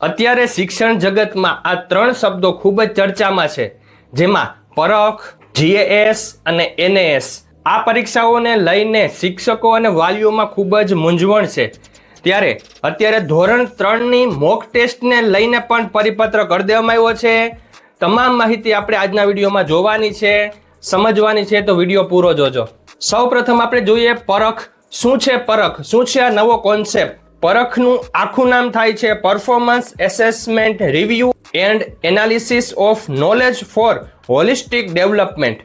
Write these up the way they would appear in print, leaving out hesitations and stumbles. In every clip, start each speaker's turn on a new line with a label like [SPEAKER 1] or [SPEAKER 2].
[SPEAKER 1] અત્યારે શિક્ષણ જગતમાં આ ત્રણ શબ્દો ખૂબ જ ચર્ચામાં છે, જેમાં પરખ, જીએએસ અને એનએએસ. આ પરીક્ષાઓને લઈને શિક્ષકો અને વાલીઓમાં ખૂબ જ મૂંઝવણ છે. ત્યારે અત્યારે ધોરણ 3ની મોક ટેસ્ટને લઈને પણ પરિપત્ર કરી દેવામાં આવ્યો છે. તમામ માહિતી આપણે આજના વિડીયોમાં જોવાની છે, સમજવાની છે, તો વિડીયો પૂરો જોજો. સૌપ્રથમ આપણે જોઈએ પરખ શું છે. પરખ શું છે? આ નવો કોન્સેપ્ટ. પરખનું આખું નામ થાય છે performance assessment review and analysis of knowledge four holistic development.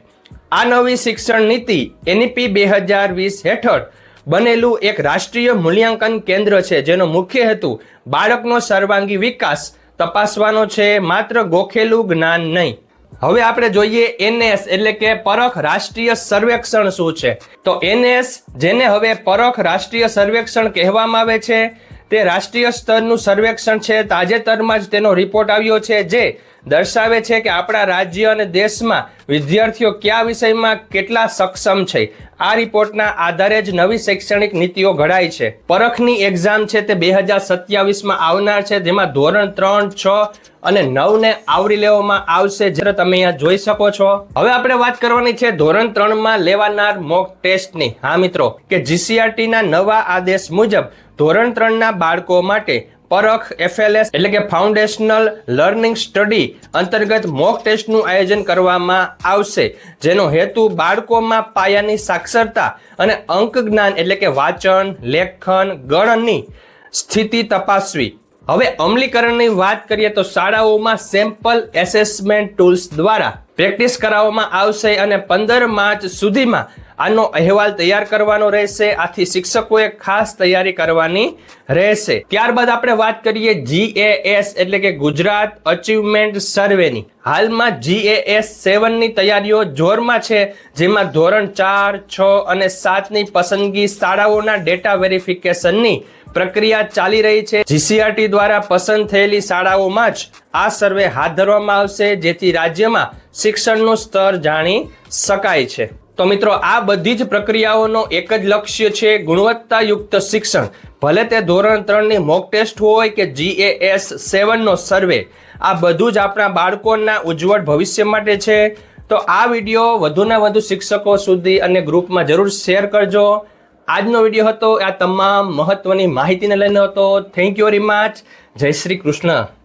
[SPEAKER 1] આ નવી શિક્ષણ નીતિ એનઈપી 2020 હેઠળ બનેલું એક રાષ્ટ્રીય મૂલ્યાંકન કેન્દ્ર છે, જેનો મુખ્ય હેતુ બાળકનો સર્વાંગી વિકાસ તપાસવાનો છે, માત્ર ગોખેલું જ્ઞાન નહીં. હવે આપણે જોઈએ એનએસ એટલે કે પરખ રાષ્ટ્રીય સર્વેક્ષણ શું છે. તો એનએસ, જેને હવે પરખ રાષ્ટ્રીય સર્વેક્ષણ કહેવામાં આવે છે, તે રાષ્ટ્રીય સ્તરનું સર્વેક્ષણ છે. તાજેતરમાં જ તેનો રિપોર્ટ આવ્યો છે, જે દર્શાવે છે કે આપણા રાજ્ય અને દેશમાં વિદ્યાર્થીઓ કયા વિષયમાં કેટલા સક્ષમ છે. આ રિપોર્ટના આધારે જ નવી શૈક્ષણિક નીતિઓ ઘડાય છે. પરખની એક્ઝામ છે તે 2027માં આવનાર છે, જેમાં ધોરણ 3, 6 અને 9 ને આવરી લેવામાં આવશે, જે તમે અહીંયા જોઈ શકો છો. હવે આપણે વાત કરવાની છે ધોરણ 3માં લેવાનાર મોક ટેસ્ટની. હા મિત્રો, કે જીસીઆરટી ના નવા આદેશ મુજબ ધોરણ 3ના બાળકો માટે પરખ FLS એટલે કે ફાઉન્ડેશનલ લર્નિંગ સ્ટડી અંતર્ગત મોક ટેસ્ટનું આયોજન કરવામાં આવશે, જેનો હેતુ બાળકોમાં પાયાની સાક્ષરતા અને અંક જ્ઞાન એટલે કે વાંચન, લેખન, ગણનની સ્થિતિ તપાસવી. હવે અમલીકરણની વાત કરીએ તો શાળાઓમાં સેમ્પલ એસેસમેન્ટ ટૂલ્સ દ્વારા પ્રેક્ટિસ કરાવવામાં આવશે અને 15 માર્ચ સુધીમાં આનો અહેવાલ તૈયાર કરવાનો રહેશે. આથી શિક્ષકોએ ખાસ તૈયારી કરવાની રહેશે. ત્યારબાદ આપણે વાત કરીએ જીએએસ એટલે કે ગુજરાત અચીવમેન્ટ સર્વેની. હાલમાં જીએએસ 7ની તૈયારીઓ જોરમાં છે, જેમાં ધોરણ 4, 6 અને 7ની પસંદગી શાળાઓના ડેટા વેરિફિકેશનની પ્રક્રિયા ચાલી રહી છે. જીસીઆરટી દ્વારા પસંદ થયેલી શાળાઓમાં જ આ સર્વે હાથ ધરવામાં આવશે, જેથી રાજ્યમાં શિક્ષણનું સ્તર જાણી શકાય છે. તો મિત્રો, આ બધી જ પ્રક્રિયાઓનો એક જ લક્ષ્ય છે, ગુણવત્તાયુક્ત શિક્ષણ. ભલે તે ધોરણ 3ની મોક ટેસ્ટ હોય કે જીએએસ 7નો સર્વે, આ બધું જ આપણા બાળકોના ઉજ્જવળ ભવિષ્ય માટે છે. તો આ વિડીયો વધુને વધુ શિક્ષકો સુધી અને ગ્રુપમાં જરૂર શેર કરજો. આજનો વિડીયો હતો આ તમામ મહત્વની માહિતીને લઈને હતો. Thank you very much. જય શ્રી કૃષ્ણ.